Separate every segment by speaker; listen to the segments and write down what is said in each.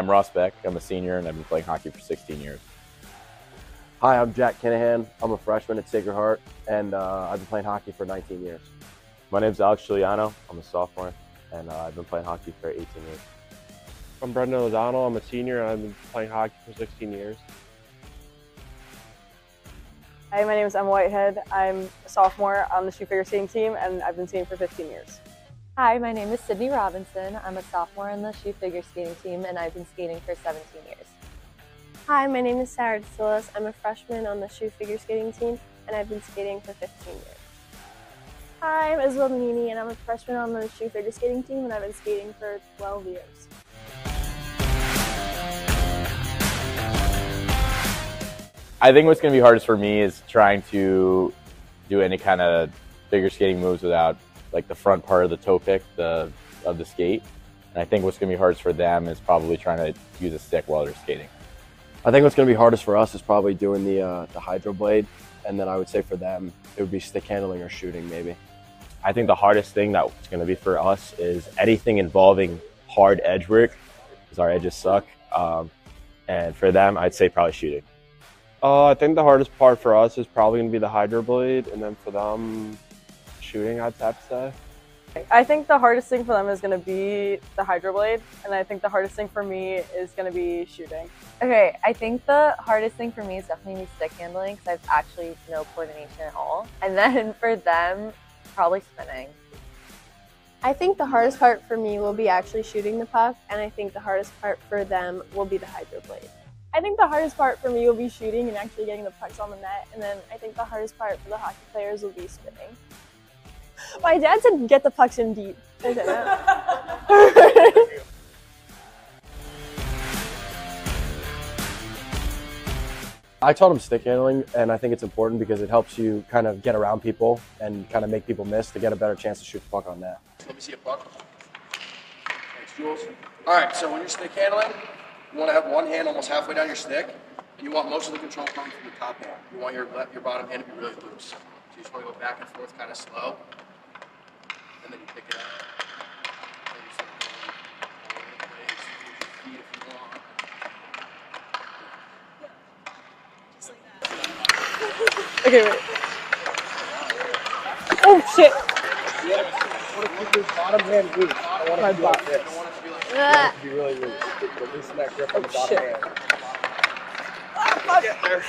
Speaker 1: I'm Ross Beck. I'm a senior and I've been playing hockey for 16 years.
Speaker 2: Hi, I'm Jack Kinahan. I'm a freshman at Sacred Heart, and I've been playing hockey for 19 years.
Speaker 3: My name's Alex Giuliano. I'm a sophomore, and I've been playing hockey for 18 years.
Speaker 4: I'm Brendan O'Donnell. I'm a senior, and I've been playing hockey for 16 years.
Speaker 5: Hi, my name is Emma Whitehead. I'm a sophomore on the shoe figure skating team, and I've been skating for 15 years.
Speaker 6: Hi, my name is Sydney Robinson. I'm a sophomore on the shoe figure skating team, and I've been skating for 17 years.
Speaker 7: Hi, my name is Sarah DeSillas. I'm a freshman on the shoe figure skating team, and I've been skating for 15 years.
Speaker 8: Hi, I'm Isabel Manini, and I'm a freshman on the shoe figure skating team, and I've been skating for 12 years.
Speaker 1: I think what's going to be hardest for me is trying to do any kind of figure skating moves without like the front part of the toe pick of the skate. And I think what's going to be hardest for them is probably trying to use a stick while they're skating.
Speaker 2: I think what's going to be hardest for us is probably doing the hydro blade, and then I would say for them it would be stick handling or shooting maybe.
Speaker 3: I think the hardest thing that's going to be for us is anything involving hard edge work, because our edges suck. And for them, I'd say probably shooting.
Speaker 4: I think the hardest part for us is probably going to be the hydro blade, and then for them, shooting, I'd have to say.
Speaker 5: I think the hardest thing for them is going to be the hydro blade, and I think the hardest thing for me is going to be shooting.
Speaker 6: Okay, I think the hardest thing for me is definitely stick handling because I've actually no coordination at all. And then for them, probably spinning.
Speaker 7: I think the hardest part for me will be actually shooting the puck, and I think the hardest part for them will be the hydro blade.
Speaker 8: I think the hardest part for me will be shooting and actually getting the pucks on the net, and then I think the hardest part for the hockey players will be spinning. My dad said get the pucks in deep. I said that.
Speaker 2: I taught him stick handling, and I think it's important because it helps you kind of get around people and kind of make people miss to get a better chance to shoot the puck on net.
Speaker 9: Let me see a puck. Thanks, Jules. All right, so when you're stick handling, you want to have one hand almost halfway down your stick, and you want most of the control coming from the top hand. You want your bottom hand to be really loose. So you just want to go back and forth kind of slow, and then you pick it up. And you start going all over the place. Use your feet if you want.
Speaker 8: Just like that. Okay, wait. Oh, shit.
Speaker 2: Yeah, I want to keep your bottom hand loose. I don't want it to be like this. I don't want it to be like this. I want it to be really loose. But loosen that grip on the bottom hand. Get there.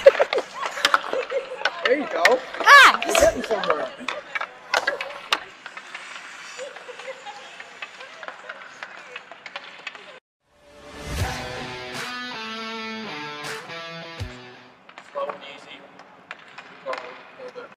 Speaker 2: There you go.
Speaker 8: Ah!
Speaker 2: You're getting somewhere.
Speaker 9: Slow and easy. Go a little bit.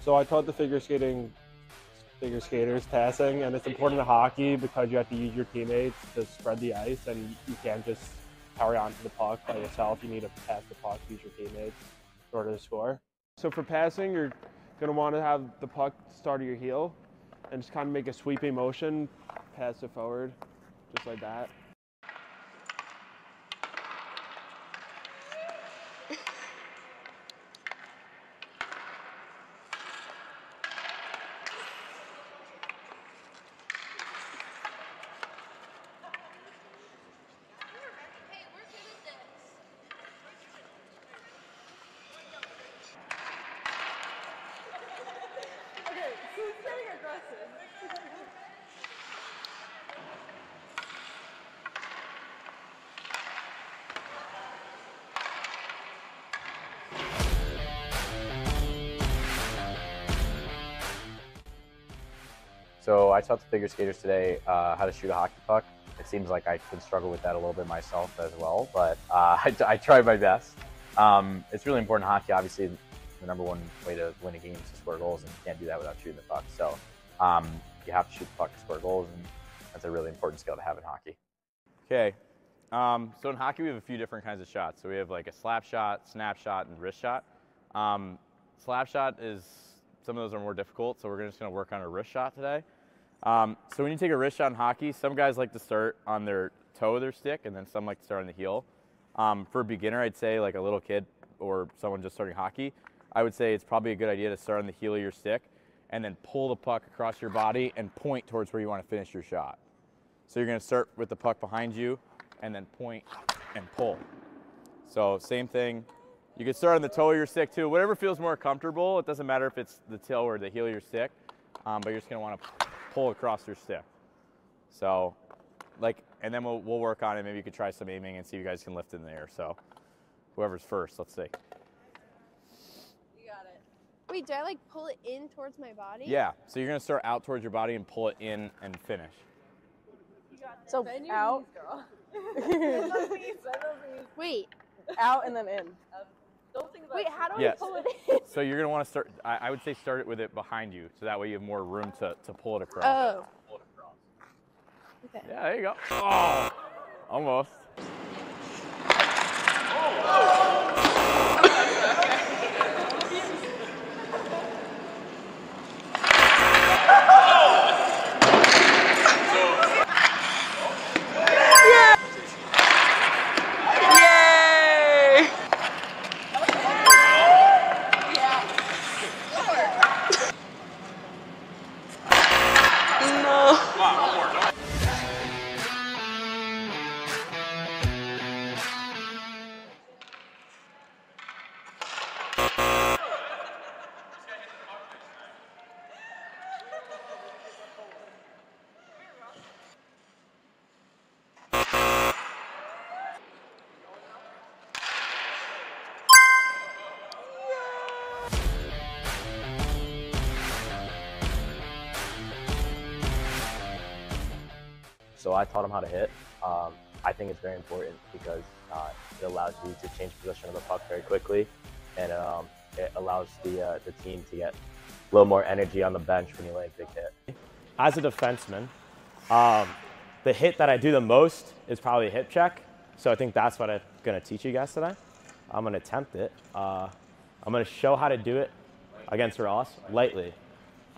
Speaker 4: So I taught the figure skaters passing, and it's important in hockey because you have to use your teammates to spread the ice, and you can't just carry on to the puck by yourself. You need to pass the puck, use your teammates in order to score. So for passing, you're going to want to have the puck start at your heel and just kind of make a sweeping motion, pass it forward, just like that.
Speaker 1: So I taught the figure skaters today how to shoot a hockey puck. It seems like I could struggle with that a little bit myself as well, but I tried my best. It's really important in hockey. Obviously, the number one way to win a game is to score goals, and you can't do that without shooting the puck. So you have to shoot the puck to score goals, and that's a really important skill to have in hockey. Okay. So in hockey, we have a few different kinds of shots. So we have like a slap shot, snap shot, and wrist shot. Slap shot is, some of those are more difficult, so we're just going to work on a wrist shot today. So when you take a wrist shot in hockey, some guys like to start on their toe of their stick, and then some like to start on the heel. For a beginner, I'd say like a little kid or someone just starting hockey, I would say it's probably a good idea to start on the heel of your stick and then pull the puck across your body and point towards where you want to finish your shot. So you're going to start with the puck behind you and then point and pull. So same thing. You can start on the toe of your stick too. Whatever feels more comfortable. It doesn't matter if it's the toe or the heel of your stick, but you're just going to want to pull across your stick. So like, and then we'll work on it. Maybe you could try some aiming and see if you guys can lift in the air. So whoever's first, let's see.
Speaker 7: You got it. Wait, do I like pull it in towards my body?
Speaker 1: Yeah, so you're gonna start out towards your body and pull it in and finish.
Speaker 5: So out.
Speaker 7: Wait.
Speaker 5: Out and then in.
Speaker 7: Wait, how do
Speaker 1: Yes.
Speaker 7: I pull it in?
Speaker 1: So you're gonna wanna start, I would say start it with it behind you, so that way you have more room to pull it across.
Speaker 7: Oh. Okay.
Speaker 1: Yeah, there you go. Oh, almost.
Speaker 3: So I taught him how to hit. I think it's very important because it allows you to change position of the puck very quickly, and it allows the team to get a little more energy on the bench when you land a big hit. As a defenseman, the hit that I do the most is probably a hip check. So I think that's what I'm going to teach you guys today. I'm going to attempt it. I'm going to show how to do it against Ross, lightly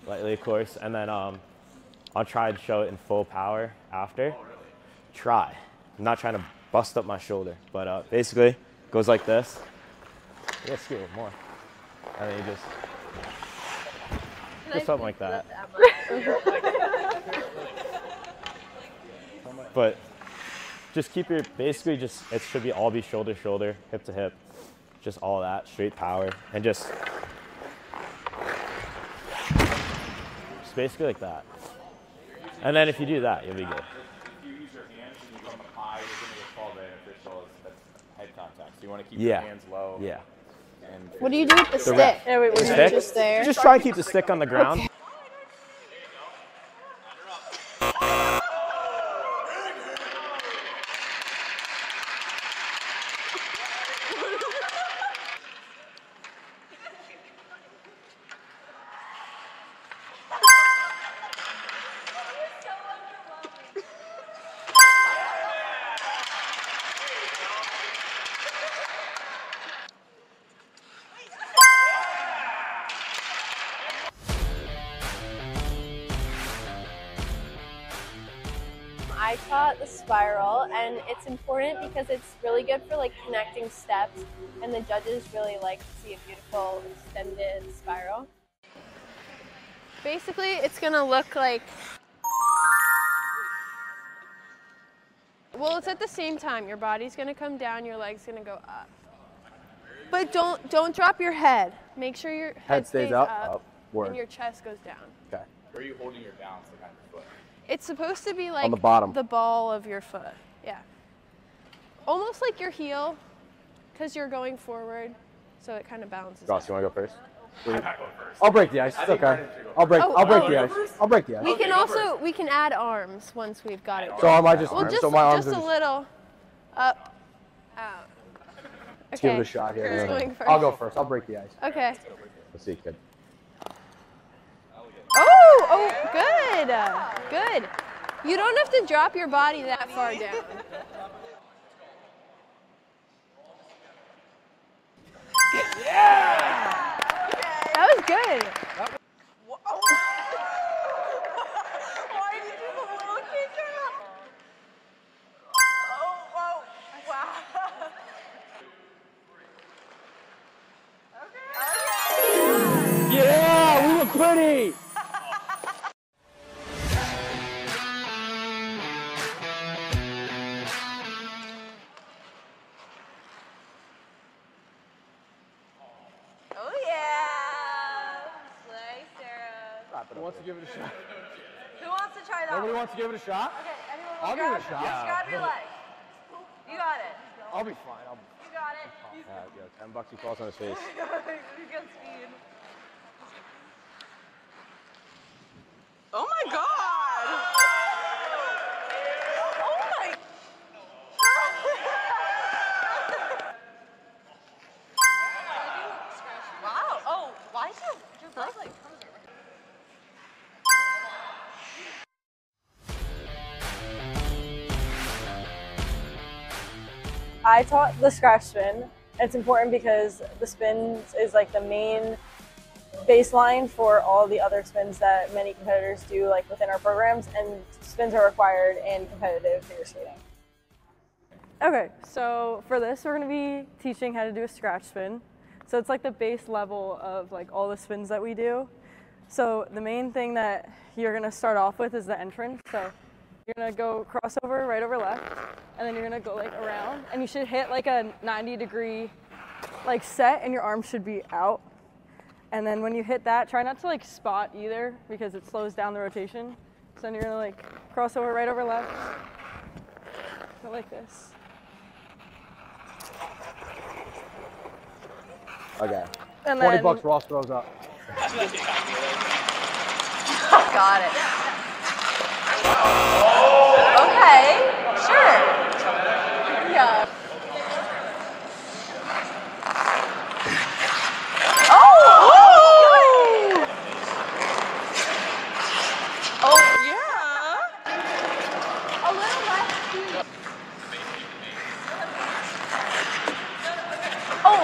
Speaker 3: of course, and then I'll try to show it in full power after. Try. I'm not trying to bust up my shoulder, but basically it goes like this. You gotta scoot more. And then you just something like that. But just keep your, basically just, it should be all be shoulder to shoulder, hip to hip, just all that, straight power, and just basically like that. And then if you do that, you'll be good.
Speaker 1: If you use your hands and you come high, you're going to get called beneficial as head contact. So you want to keep your hands low.
Speaker 3: Yeah.
Speaker 1: And
Speaker 7: What do you do with the stick?
Speaker 5: Yeah, wait,
Speaker 7: Is it
Speaker 3: stick?
Speaker 7: just there?
Speaker 3: Just try and keep the stick on the ground.
Speaker 7: Okay. I taught the spiral, and it's important because it's really good for like connecting steps, and the judges really like to see a beautiful extended spiral. Basically, it's gonna look like, well, it's at the same time. Your body's gonna come down, your leg's gonna go up. But don't drop your head. Make sure your head stays up and your chest goes down.
Speaker 2: Okay.
Speaker 1: where are you holding your balance on your foot?
Speaker 7: It's supposed to be like
Speaker 2: On the bottom.
Speaker 7: the ball of your foot. Yeah. Almost like your heel, because you're going forward, so it kind of balances
Speaker 3: Ross,
Speaker 7: out.
Speaker 3: you want to go first?
Speaker 1: I'm not going first.
Speaker 2: I'll break the ice. It's okay. I'll break the ice. I'll break the ice.
Speaker 7: We can also, we can add arms once we've got it.
Speaker 2: So am I just,
Speaker 7: Well, just,
Speaker 2: so my arms
Speaker 7: just
Speaker 2: are
Speaker 7: a
Speaker 2: just,
Speaker 7: little up, out.
Speaker 2: let's give
Speaker 7: Okay.
Speaker 2: it a shot
Speaker 7: Who's
Speaker 2: here.
Speaker 7: going first?
Speaker 2: I'll go first. I'll break the ice.
Speaker 7: Okay.
Speaker 3: Let's see, kid.
Speaker 7: Oh, good, good. You don't have to drop your body that far down.
Speaker 8: Yeah!
Speaker 7: That was good.
Speaker 6: Why did you do the little kicker? Oh, wow.
Speaker 2: Yeah, we look pretty.
Speaker 6: Oh, yeah. Slay, Sarah.
Speaker 2: Who wants to give it a shot?
Speaker 6: Who wants to try that
Speaker 2: Nobody
Speaker 6: one?
Speaker 2: wants to give it a shot?
Speaker 6: Okay, anyone
Speaker 2: I'll give it a shot.
Speaker 6: Just grab your leg. You got it.
Speaker 2: I'll be fine.
Speaker 6: You got it.
Speaker 2: Yeah, $10 he falls on his face.
Speaker 6: You got speed.
Speaker 10: Oh my God!
Speaker 6: Oh my. Wow. Oh, why is your leg like frozen?
Speaker 5: I taught the scratch spin. It's important because the spin is like the main baseline for all the other spins that many competitors do like within our programs, and spins are required in competitive figure skating. Okay, so for this we're going to be teaching how to do a scratch spin. So it's like the base level of like all the spins that we do. So the main thing that you're going to start off with is the entrance. So you're going to go crossover, right over left, and then you're going to go like around, and you should hit like a 90-degree like set, and your arms should be out. And then when you hit that, try not to like spot either because it slows down the rotation. So then you're going to like cross over, right over left, go like this.
Speaker 2: Okay.
Speaker 5: And
Speaker 2: $20
Speaker 5: then,
Speaker 2: Ross throws up.
Speaker 6: Got it. Okay, sure. Yeah. Oh! Oh,
Speaker 10: Yeah.
Speaker 6: a little less. Oh!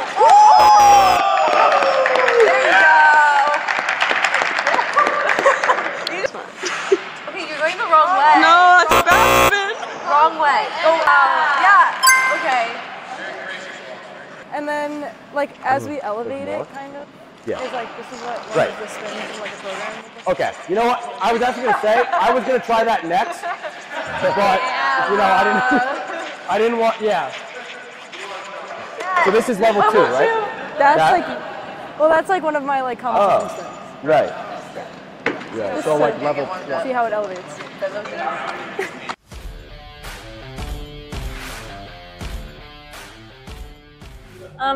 Speaker 6: There you go. Okay, you're going the wrong way.
Speaker 10: No, that's a bad spin.
Speaker 6: Wrong way. Go yeah. Okay.
Speaker 5: and then like as we elevate
Speaker 2: more?
Speaker 5: it, kind of,
Speaker 2: Yeah.
Speaker 5: is like this is what one
Speaker 2: Right.
Speaker 5: of the spins in like a program.
Speaker 2: Okay, you know what? I was actually gonna say I was gonna try that next, but you know I didn't want. Yeah. So this is level 2, right?
Speaker 5: That's
Speaker 2: That-
Speaker 5: like, well, that's like one of my like competition spins.
Speaker 2: Right. Yeah. So like
Speaker 5: So-
Speaker 2: level 1.
Speaker 5: See how it elevates.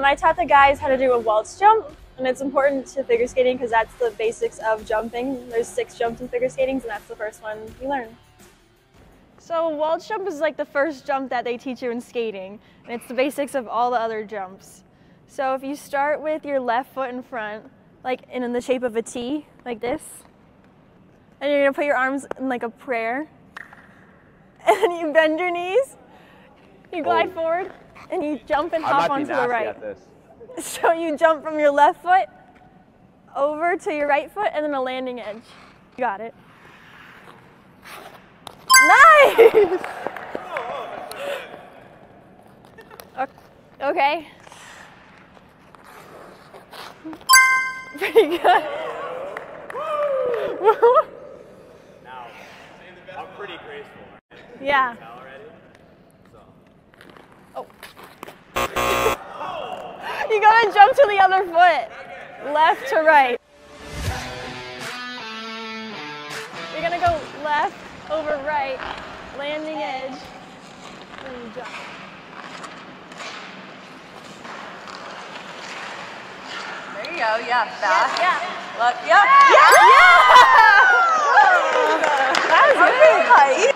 Speaker 8: I taught the guys how to do a Welch jump, and it's important to figure skating because that's the basics of jumping. There's 6 jumps in figure skating, and that's the first one you learn. So Welch jump is like the first jump that they teach you in skating, and it's the basics of all the other jumps. So if you start with your left foot in front, like in the shape of a T, like this, and you're gonna put your arms in like a prayer, and then you bend your knees, you glide forward, and you jump and hop onto the right.
Speaker 1: At this.
Speaker 8: So you jump from your left foot over to your right foot and then a landing edge. You got it. Nice! Okay. Pretty good.
Speaker 11: Now, I'm pretty graceful.
Speaker 8: Yeah. Oh. You gotta jump to the other foot. Left to right. You're gonna go left over right, landing edge, and you jump.
Speaker 6: There you go. Yeah. Fast.
Speaker 8: Yeah.
Speaker 6: Look. Yep.
Speaker 8: Yeah! That was good.
Speaker 6: Height.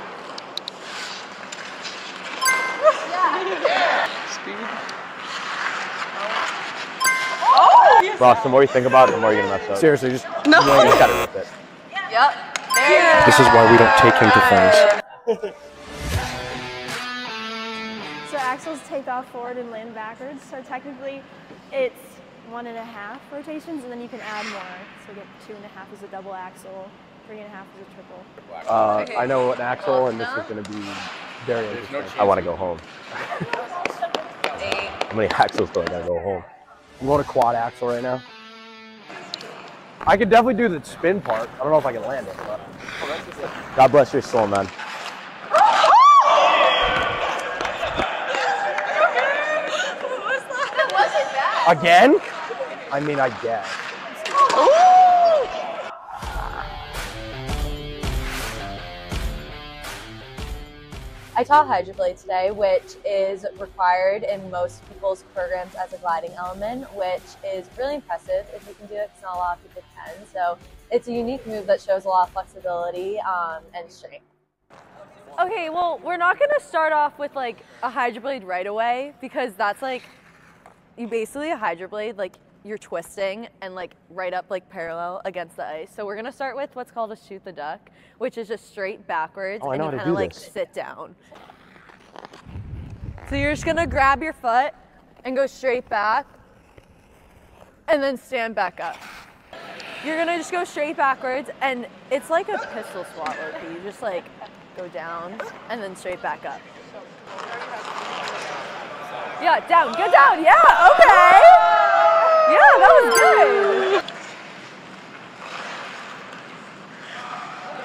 Speaker 1: Ross, the more you think about it, the more you're gonna mess up.
Speaker 2: Seriously, just
Speaker 1: You just gotta rip it.
Speaker 6: Yep. There you go.
Speaker 2: This is why we don't take him to things.
Speaker 8: So axles take off forward and land backwards. So technically it's 1.5 rotations, and then you can add more. So you get 2.5 as a double axle, 3.5 as a triple.
Speaker 2: I know an axle, and this is going to be very interesting.
Speaker 3: I want to go home. How many axles do I gotta go home?
Speaker 2: I'm going to quad axle right now. I could definitely do the spin part. I don't know if I can land it, but.
Speaker 3: God bless your soul, man.
Speaker 2: Again? I mean, I guess.
Speaker 6: I taught hydroblade today, which is required in most people's programs as a gliding element, which is really impressive if you can do it, because not a lot of people can. So it's a unique move that shows a lot of flexibility and strength.
Speaker 12: Okay, well, we're not gonna start off with like a hydroblade right away, because that's like, you basically a hydroblade, like you're twisting and like right up like parallel against the ice. So we're gonna start with what's called a shoot the duck, which is just straight backwards, and you kind of like sit down. So you're just gonna grab your foot and go straight back and then stand back up. You're gonna just go straight backwards, and it's like a pistol squat low-key. You just like go down and then straight back up. Yeah, down, go down, yeah, okay. Yeah, that was good.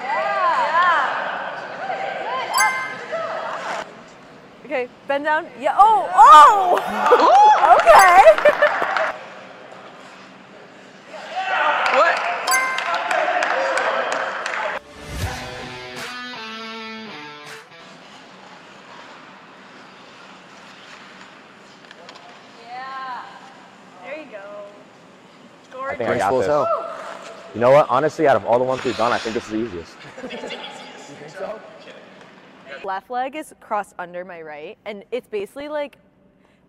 Speaker 12: Yeah. Okay, bend down. Yeah, oh, okay.
Speaker 3: I think I got this. You know what? Honestly, out of all the ones we've done, I think this is the easiest.
Speaker 2: You think so?
Speaker 12: Left leg is crossed under my right, and it's basically like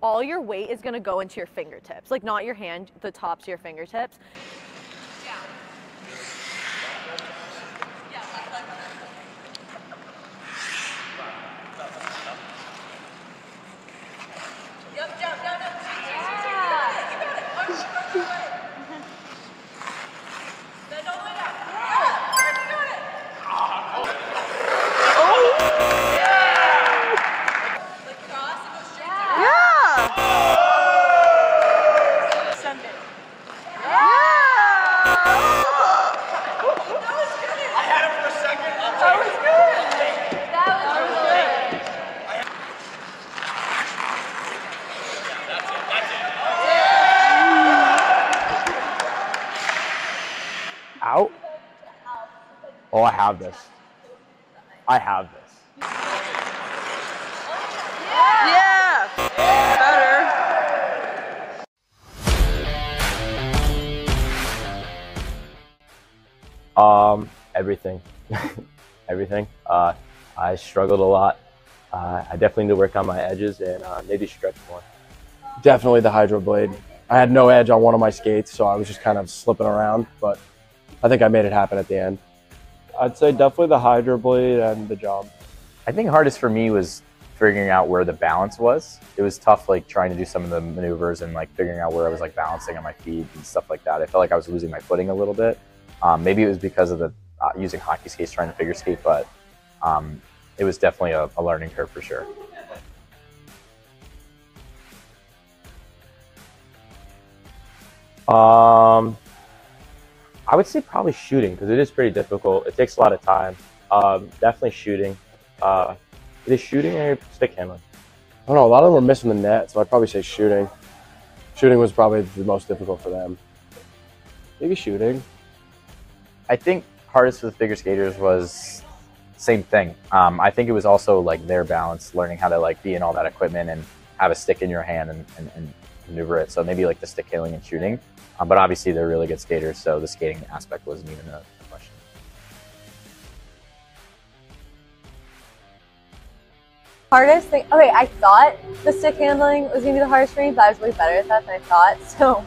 Speaker 12: all your weight is gonna go into your fingertips, like not your hand, the tops of your fingertips.
Speaker 3: Out? Oh, I have this. I have this.
Speaker 10: Yeah! Better.
Speaker 3: Everything. Everything. I struggled a lot. I definitely need to work on my edges and maybe stretch more.
Speaker 2: Definitely the hydroblade. I had no edge on one of my skates, so I was just kind of slipping around, but I think I made it happen at the end.
Speaker 4: I'd say definitely the hydroblade and the jump.
Speaker 1: I think hardest for me was figuring out where the balance was. It was tough, like trying to do some of the maneuvers and like figuring out where I was like balancing on my feet and stuff like that. I felt like I was losing my footing a little bit. Maybe it was because of the using hockey skates trying to figure skate, but it was definitely a learning curve for sure.
Speaker 3: I would say probably shooting, because it is pretty difficult. It takes a lot of time. Definitely shooting. It is shooting or stick handling?
Speaker 2: I don't know, a lot of them were missing the net, so I'd probably say shooting. Shooting was probably the most difficult for them. Maybe shooting.
Speaker 1: I think hardest for the figure skaters was same thing. I think it was also like their balance, learning how to like be in all that equipment and have a stick in your hand and maneuver it. So maybe like the stick handling and shooting. But obviously they're really good skaters, so the skating aspect wasn't even a question.
Speaker 6: Hardest thing, okay, I thought the stick handling was gonna be the hardest for me, but I was way better at that than I thought. So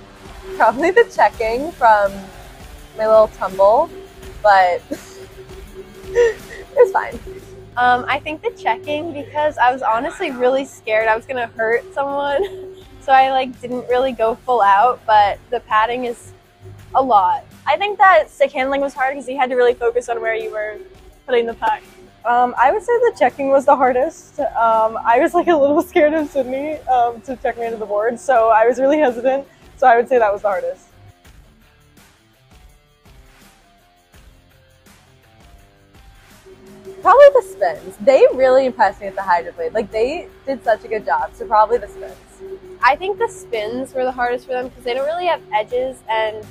Speaker 6: probably the checking from my little tumble, but it was fine.
Speaker 8: I think the checking, because I was honestly really scared I was gonna hurt someone, so I like didn't really go full out. But the padding is a lot. I think that stick handling was hard because you had to really focus on where you were putting the puck. I would say the checking was the hardest. I was like a little scared of Sydney to check me into the board, so I was really hesitant. So I would say that was the hardest.
Speaker 6: Probably the spins. They really impressed me with the hydroblade. Like, they did such a good job, so probably the spins.
Speaker 7: I think the spins were the hardest for them because they don't really have edges, and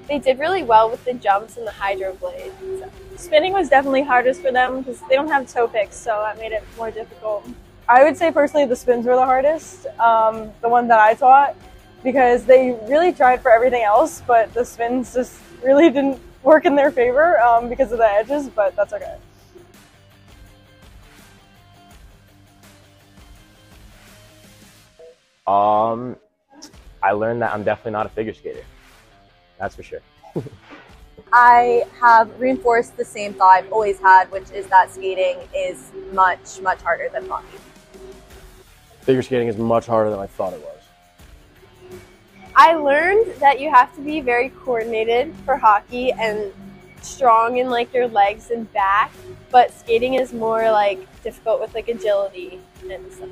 Speaker 7: they did really well with the jumps and the hydroblade. So.
Speaker 8: Spinning was definitely hardest for them because they don't have toe picks, so that made it more difficult. I would say personally the spins were the hardest, the one that I taught, because they really tried for everything else, but the spins just really didn't work in their favor because of the edges, but that's okay.
Speaker 3: I learned that I'm definitely not a figure skater. That's for sure.
Speaker 6: I have reinforced the same thought I've always had, which is that skating is much, much harder than hockey.
Speaker 2: Figure skating is much harder than I thought it was.
Speaker 7: I learned that you have to be very coordinated for hockey and strong in like your legs and back, but skating is more like difficult with like agility and stuff.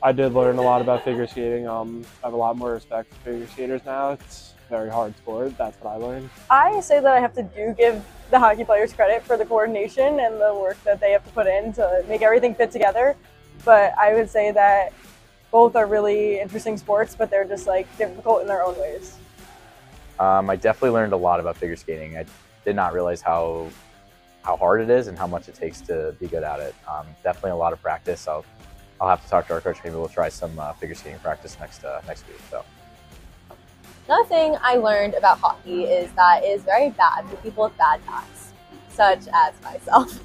Speaker 4: I did learn a lot about figure skating. I have a lot more respect for figure skaters now. It's a very hard sport. That's what I learned.
Speaker 8: I say that I have to give the hockey players credit for the coordination and the work that they have to put in to make everything fit together. But I would say that both are really interesting sports, but they're just like difficult in their own ways.
Speaker 1: I definitely learned a lot about figure skating. I did not realize how hard it is and how much it takes to be good at it. Definitely a lot of practice. I'll have to talk to our coach. Maybe we'll try some figure skating practice next week. So.
Speaker 6: Another thing I learned about hockey is that it is very bad for people with bad backs, such as myself.